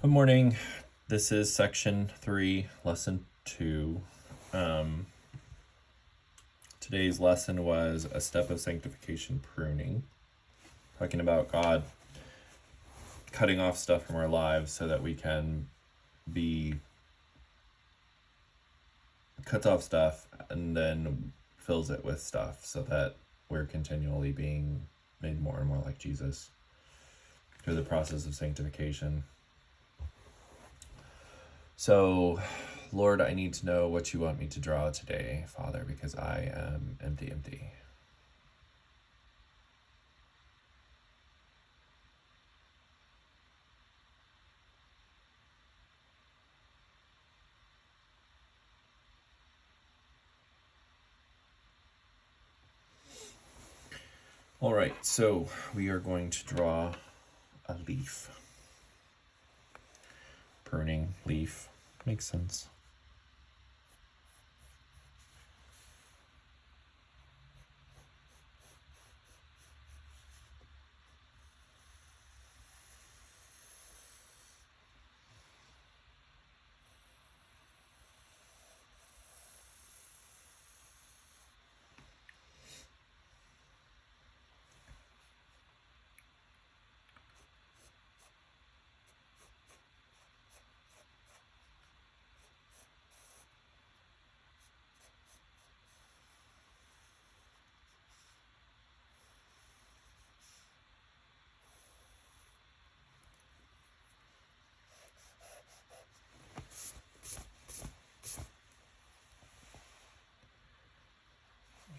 Good morning. This is section 3, lesson 2. Today's lesson was a step of sanctification, pruning. Talking about God cutting off stuff from our lives so that we can cuts off stuff and then fills it with stuff so that we're continually being made more and more like Jesus through the process of sanctification. So, Lord, I need to know what you want me to draw today, Father, because I am empty. All right, so we are going to draw a leaf. Pruning, leaf, makes sense.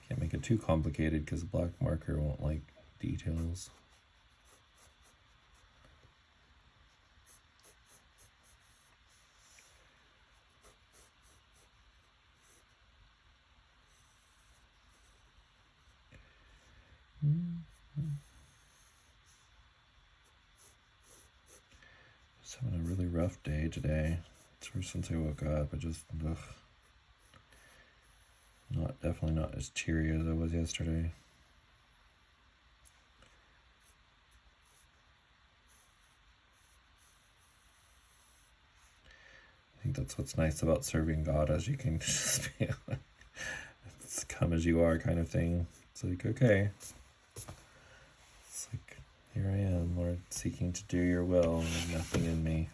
Can't make it too complicated because the black marker won't like details. Just having a really rough day today. It's ever since I woke up. I just, definitely not as cheery as I was yesterday. I think that's what's nice about serving God, as you can just be like, it's come as you are kind of thing. It's like, okay. It's like, here I am, Lord, seeking to do your will and nothing in me.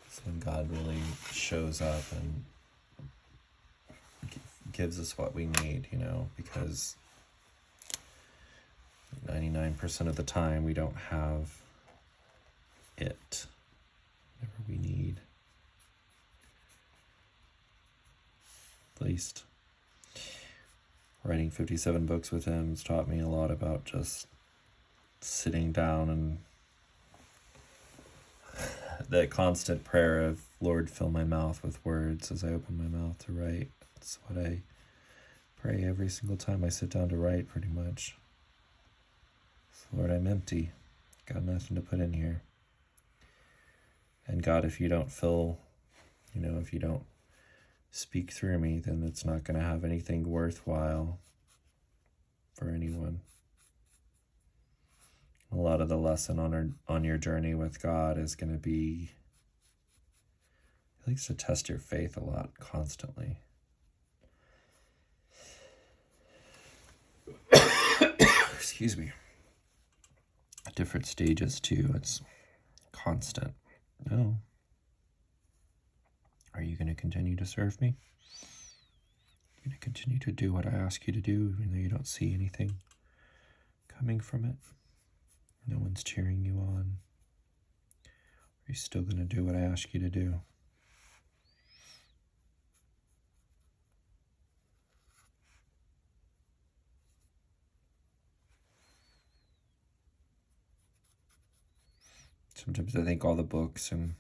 So when God really shows up and gives us what we need, because 99% of the time we don't have it, whatever we need. At least writing 57 books with him has taught me a lot about just sitting down and that constant prayer of, Lord, fill my mouth with words as I open my mouth to write. That's what I pray every single time I sit down to write, pretty much. So, Lord, I'm empty. Got nothing to put in here. And God, if you don't fill, if you don't speak through me, then it's not going to have anything worthwhile for anyone. A lot of the lesson on your journey with God is going to be, he likes to test your faith a lot, constantly. Excuse me. At different stages too, it's constant. No. Are you going to continue to serve me? Are you going to continue to do what I ask you to do, even though you don't see anything coming from it? No one's cheering you on. Are you still going to do what I ask you to do? Sometimes I think all the books and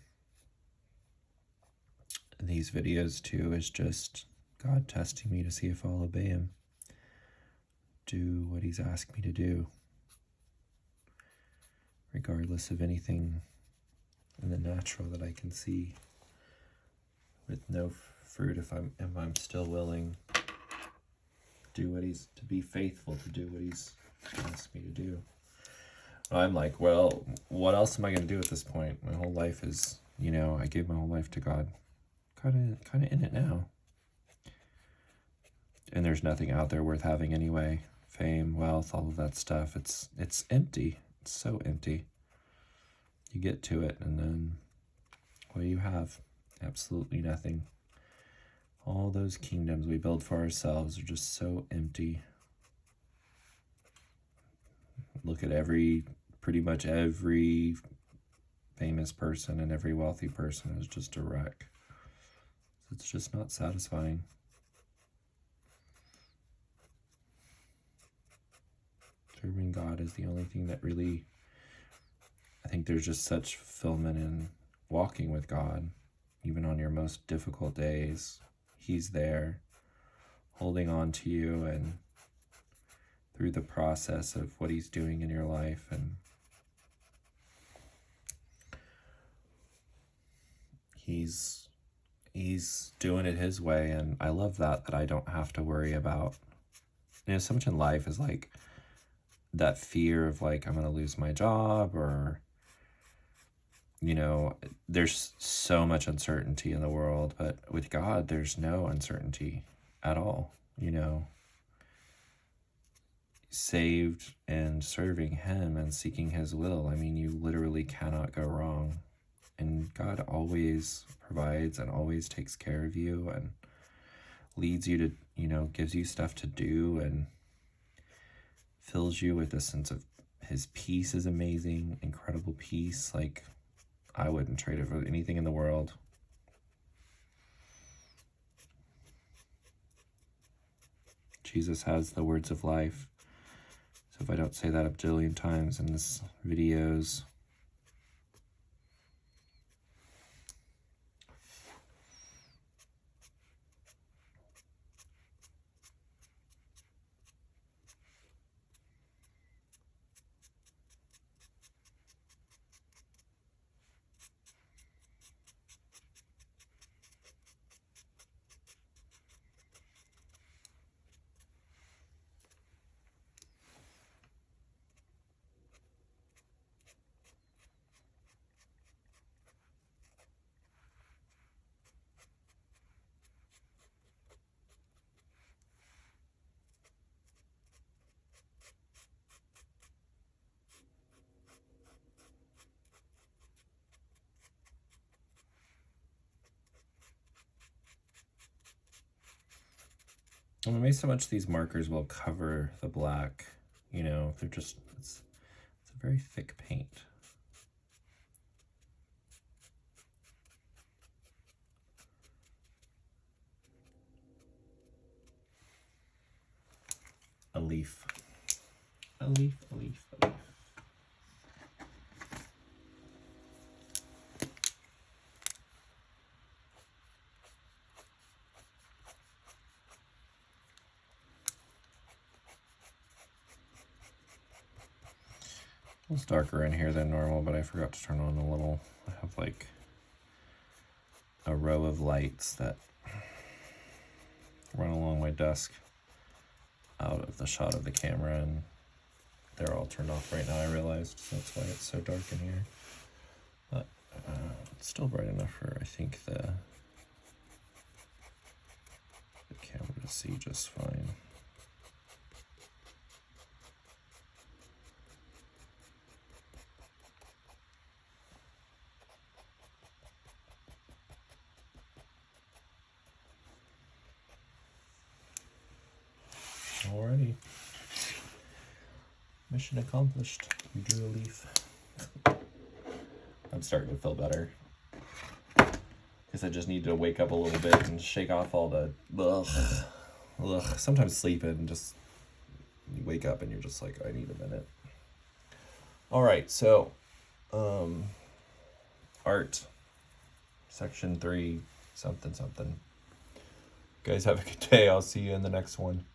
these videos too is just God testing me to see if I'll obey him. Do what he's asked me to do, regardless of anything in the natural that I can see, with no fruit, if I'm still willing to be faithful to do what he's asked me to do. I'm like, well, what else am I going to do at this point? My whole life is, I gave my whole life to God. Kind of in it now. And there's nothing out there worth having anyway. Fame, wealth, all of that stuff. It's empty. It's so empty. You get to it, and then what do you have? Absolutely nothing. All those kingdoms we build for ourselves are just so empty. Look at pretty much every famous person and every wealthy person is just a wreck. It's just not satisfying. Serving God is the only thing that really, I think there's just such fulfillment in walking with God, even on your most difficult days. He's there, holding on to you, and through the process of what he's doing in your life, and he's doing it his way. And I love that I don't have to worry about, so much in life is like that fear of like, I'm going to lose my job, or, there's so much uncertainty in the world, but with God, there's no uncertainty at all, saved and serving him and seeking his will. I mean, you literally cannot go wrong. And God always provides and always takes care of you and leads you to, gives you stuff to do and fills you with a sense of his peace is amazing, incredible peace. Like, I wouldn't trade it for anything in the world. Jesus has the words of life. So if I don't say that a bajillion times in this videos, I'm amazed how much these markers will cover the black. They're just, it's a very thick paint. A leaf. A leaf, a leaf, a leaf. It's darker in here than normal, but I forgot to turn on a little. I have like a row of lights that run along my desk out of the shot of the camera, and they're all turned off right now, I realized, so that's why it's so dark in here. But it's still bright enough for, I think, the camera to see just fine. Alrighty. Mission accomplished. We drew a leaf. I'm starting to feel better. Because I just need to wake up a little bit and shake off all the ugh. Sometimes sleeping and just you wake up and you're just like, I need a minute. Alright, so art. Section 3, something. You guys have a good day. I'll see you in the next one.